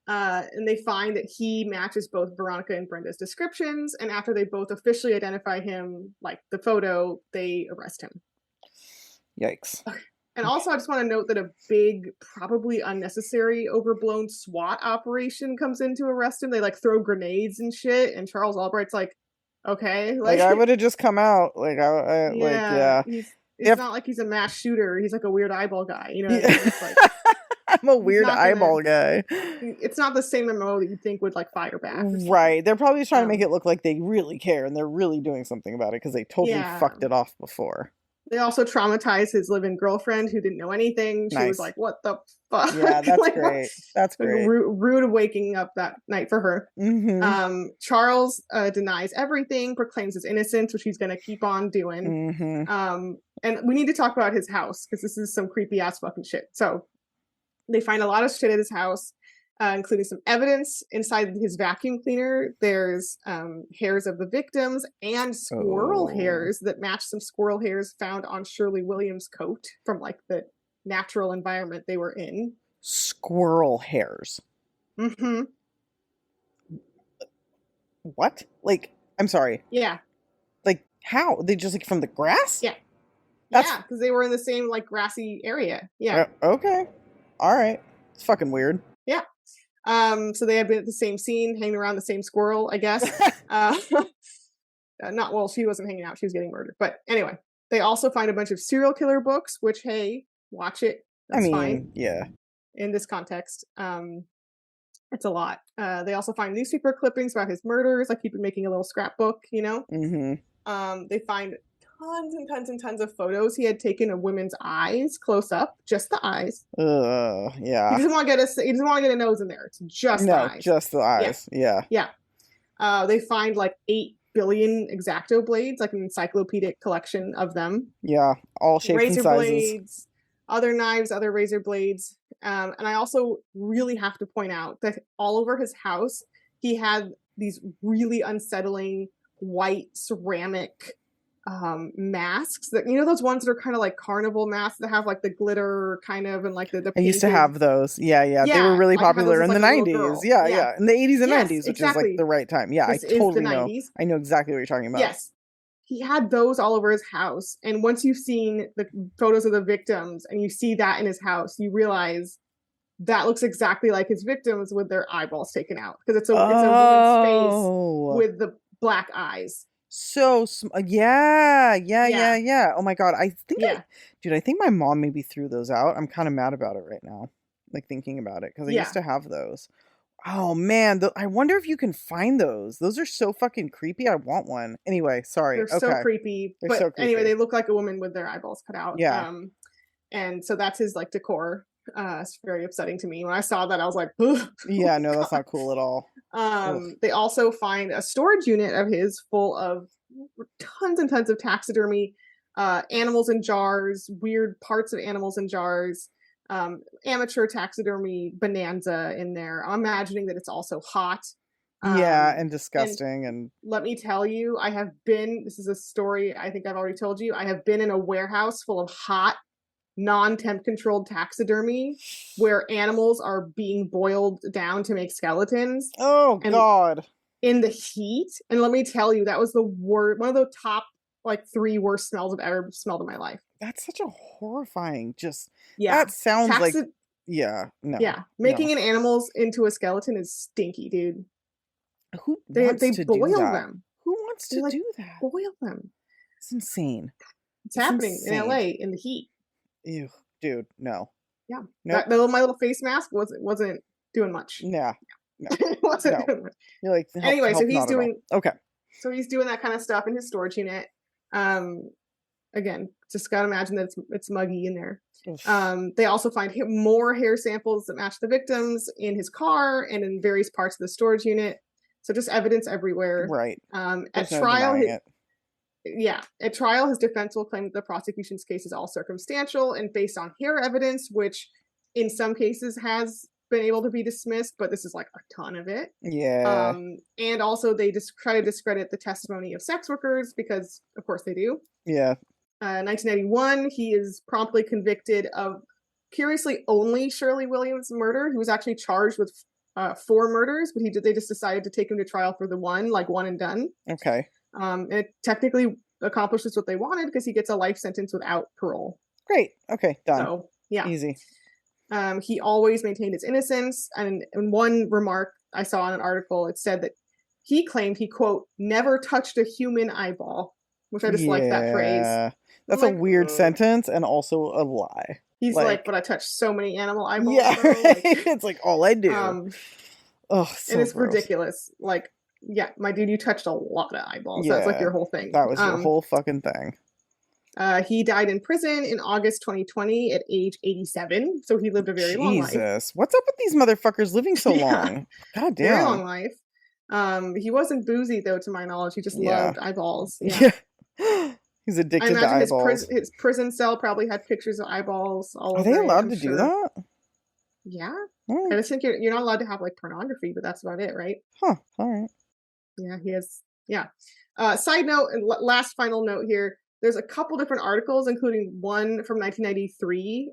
And they find that he matches both Veronica and Brenda's descriptions, and after they both officially identify him, like the photo, they arrest him. Yikes. And also, I just want to note that a big, probably unnecessary, overblown SWAT operation comes in to arrest him. They like throw grenades and shit, and Charles Albright's like, okay. Like I would have just come out. Like, It's not like he's a mass shooter. He's like a weird eyeball guy. You know what I mean? It's like, I'm a weird eyeball guy. It's not the same MO that you think would like fire back. Right. They're probably trying to make it look like they really care and they're really doing something about it because they totally fucked it off before. They also traumatized his live-in girlfriend who didn't know anything. She was like, what the fuck? Yeah, that's like, great. That's great. Rude waking up that night for her. Charles denies everything, proclaims his innocence, which he's going to keep on doing. And we need to talk about his house because this is some creepy ass fucking shit. So they find a lot of shit at his house, including some evidence inside his vacuum cleaner. There's hairs of the victims and squirrel hairs that match some squirrel hairs found on Shirley Williams' coat from like the natural environment they were in. Squirrel hairs. What? Like, I'm sorry. Yeah. Like, how? They just like from the grass? Yeah. Yeah, because they were in the same like grassy area. Yeah. Okay. All right. It's fucking weird. Yeah. So they had been at the same scene, hanging around the same squirrel, I guess. She wasn't hanging out. She was getting murdered. But anyway, they also find a bunch of serial killer books, which, hey, watch it. That's fine. Yeah. In this context, it's a lot. They also find newspaper clippings about his murders. Like he'd been making a little scrapbook, you know? They find tons and tons and tons of photos he had taken of women's eyes close up, just the eyes. Yeah. He doesn't want to get a nose in there. It's just the eyes. Just the eyes. Yeah. They find like 8 billion X-Acto blades, like an encyclopedic collection of them. Yeah, all shapes razor and sizes. Blades, other knives, other razor blades. And I also really have to point out that all over his house, he had these really unsettling white ceramic masks that, you know, those ones that are kind of like carnival masks that have like the glitter kind of and like the I used to have those. Yeah. They were really popular in the 90s. Yeah. In the 80s and 90s, which is like the right time. Yeah, I totally know. I know exactly what you're talking about. Yes. He had those all over his house. And once you've seen the photos of the victims and you see that in his house, you realize that looks exactly like his victims with their eyeballs taken out. Because it's a woman's face with the black eyes. So yeah. Oh my god, I think I think my mom maybe threw those out. I'm kind of mad about it right now, like thinking about it, because I used to have those. Oh man, I wonder if you can find those. Those are so fucking creepy. I want one. Anyway, sorry. They're so creepy. But so creepy. Anyway, they look like a woman with their eyeballs cut out. Yeah. And so that's his like decor. It's very upsetting to me. When I saw that, I was like, ugh. Yeah, no, that's not cool at all. They also find a storage unit of his full of tons and tons of taxidermy, animals in jars, weird parts of animals in jars, amateur taxidermy bonanza in there. I'm imagining that it's also hot. And disgusting. And let me tell you, this is a story I think I've already told you. I have been in a warehouse full of hot, non-temp controlled taxidermy where animals are being boiled down to make skeletons. Oh god. In the heat. And let me tell you, that was one of the top like 3 worst smells I've ever smelled in my life. That's such a horrifying that sounds like making an animals into a skeleton is stinky, dude. Who wants to boil do that? them. Who wants to do that? Boil them. It's insane. It's happening in LA in the heat. Ew, dude, no. Yeah. Nope. My little face mask wasn't doing much. Yeah. No. It wasn't doing much. You're like, anyway, so he's doing So he's doing that kind of stuff in his storage unit. Again, just gotta imagine that it's muggy in there. They also find more hair samples that match the victims in his car and in various parts of the storage unit. So just evidence everywhere. Right. At trial, at trial, his defense will claim that the prosecution's case is all circumstantial and based on hair evidence, which in some cases has been able to be dismissed, but this is like a ton of it. Yeah. And also they try to discredit the testimony of sex workers because, of course, they do. Yeah. 1991, he is promptly convicted of, curiously, only Shirley Williams' murder. He was actually charged with 4 murders, but they just decided to take him to trial for the one and done. Okay. And it technically accomplishes what they wanted because he gets a life sentence without parole. Great. Okay, done. So, yeah. Easy. He always maintained his innocence. And in one remark I saw in an article, it said that he claimed he, quote, never touched a human eyeball, which I just like that phrase. That's a weird sentence and also a lie. He's like, but I touched so many animal eyeballs. Yeah, right? It's like all I do. So and it's gross. Ridiculous. Like, yeah, my dude, you touched a lot of eyeballs. That's like your whole thing. That was your whole fucking thing. He died in prison in August 2020 at age 87. So he lived a very long life. Jesus. What's up with these motherfuckers living so long? God damn. Very long life. He wasn't boozy, though, to my knowledge. He just loved eyeballs. Yeah. He's addicted to eyeballs. His prison cell probably had pictures of eyeballs all over. Are they allowed to do that? Yeah. I just think you're not allowed to have like pornography, but that's about it, right? Huh. All right. Yeah, he has. Yeah. Side note, and last final note here. There's a couple different articles, including one from 1993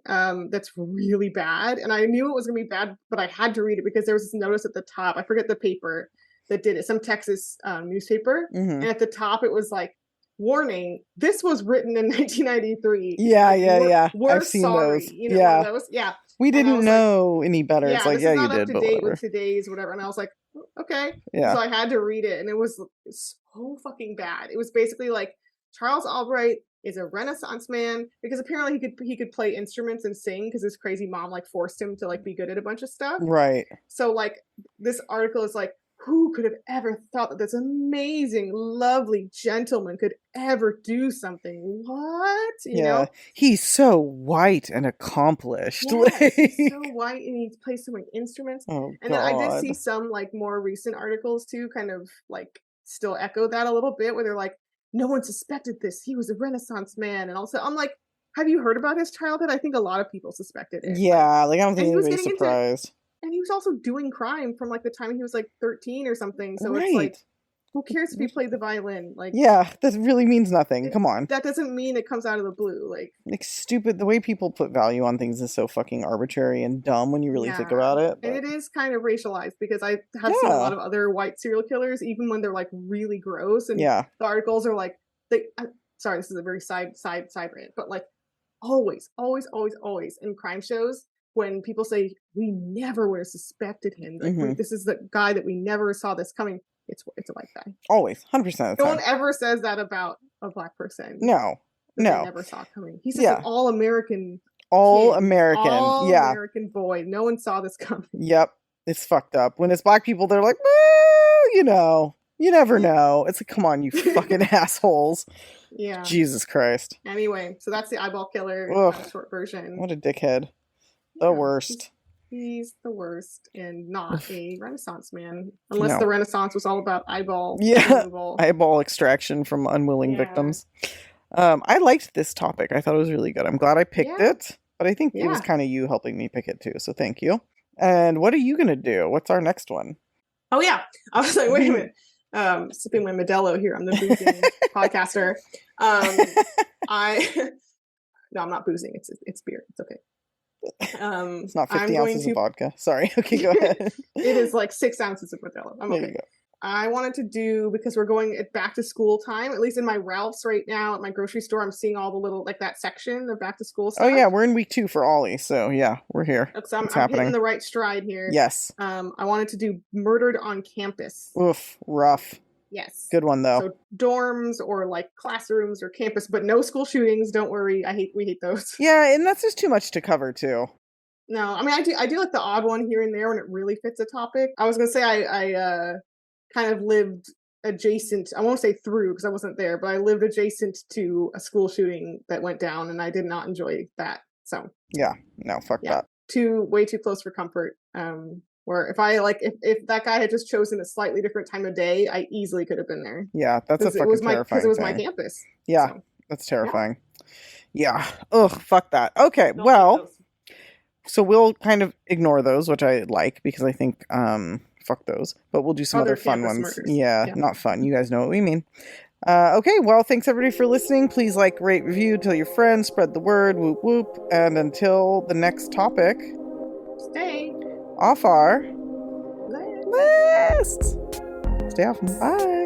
that's really bad. And I knew it was going to be bad, but I had to read it because there was this notice at the top. I forget the paper that did it. Some Texas newspaper. Mm-hmm. And at the top, it was like, warning, this was written in 1993. Yeah. We're I've seen sorry. those. You know, those? Yeah. We didn't know any better. It's like, this is you not did, up to but date whatever. with today's whatever. And I was like, okay. Yeah. So I had to read it, and it was so fucking bad. It was basically like Charles Albright is a Renaissance man because apparently he could play instruments and sing because his crazy mom like forced him to like be good at a bunch of stuff. Right. So like this article is like, who could have ever thought that this amazing, lovely gentleman could ever do something? What? You know? He's so white and accomplished. Yes, he's so white and he plays so many instruments. Oh, and then I did see some like more recent articles too, kind of like still echo that a little bit, where they're like, no one suspected this. He was a Renaissance man. And also, I'm like, have you heard about his childhood? I think a lot of people suspected it. Yeah, like I don't think anybody's surprised. And he was also doing crime from like the time he was like 13 or something. So it's like, who cares if he played the violin? Like, yeah, that really means nothing. Come on. That doesn't mean it comes out of the blue. Like stupid. The way people put value on things is so fucking arbitrary and dumb when you really think about it. But... And it is kind of racialized, because I have seen a lot of other white serial killers, even when they're like really gross. And the articles are like, sorry, this is a very side rant, but like always in crime shows, when people say we never would have suspected him, like this is the guy that we never saw this coming, it's a white guy. Always, 100%. No one ever says that about a black person. No. They never saw it coming. He's just an all-American American boy. No one saw this coming. Yep, it's fucked up. When it's black people, they're like, well, you know, you never know. It's like, come on, you fucking assholes. Yeah. Jesus Christ. Anyway, so that's the eyeball killer short version. What a dickhead. The worst. He's the worst, and not a Renaissance man. Unless the Renaissance was all about eyeball removal. Eyeball extraction from unwilling victims. I liked this topic. I thought it was really good. I'm glad I picked it, but I think it was kind of you helping me pick it too, so thank you. And what are you going to do? What's our next one? Oh, yeah. I was like, wait a minute. Sipping my Modelo here. I'm the boozing podcaster. No, I'm not boozing. It's beer. It's okay. It's not 50 ounces of vodka. Sorry. Okay, go ahead. It is like 6 ounces of Modelo. I'm okay. I wanted to do, because we're going at back to school time, at least in my Ralph's right now at my grocery store, I'm seeing all the little, like that section of back to school stuff. Oh yeah, we're in week 2 for Ollie, so yeah, we're here. So I'm hitting the right stride here. Yes. I wanted to do Murdered on Campus. Oof, rough. Yes. Good one though. So dorms or like classrooms or campus, but no school shootings. Don't worry. We hate those. Yeah, and that's just too much to cover too. No, I mean I do like the odd one here and there when it really fits a topic. I was gonna say I kind of lived adjacent. I won't say through because I wasn't there, but I lived adjacent to a school shooting that went down, and I did not enjoy that. So yeah, no, fuck that. Way too close for comfort. Where if that guy had just chosen a slightly different time of day, I easily could have been there. Yeah, that's a fucking terrifying because it was my campus. Yeah, so. That's terrifying. Yeah. Ugh, fuck that. Okay, so we'll kind of ignore those, which I like, because I think fuck those. But we'll do some other fun ones. Murders. Yeah, not fun. You guys know what we mean. Okay, well, thanks everybody for listening. Please like, rate, review, tell your friends, spread the word, whoop whoop. And until the next topic, stay off our list. Stay off. Bye.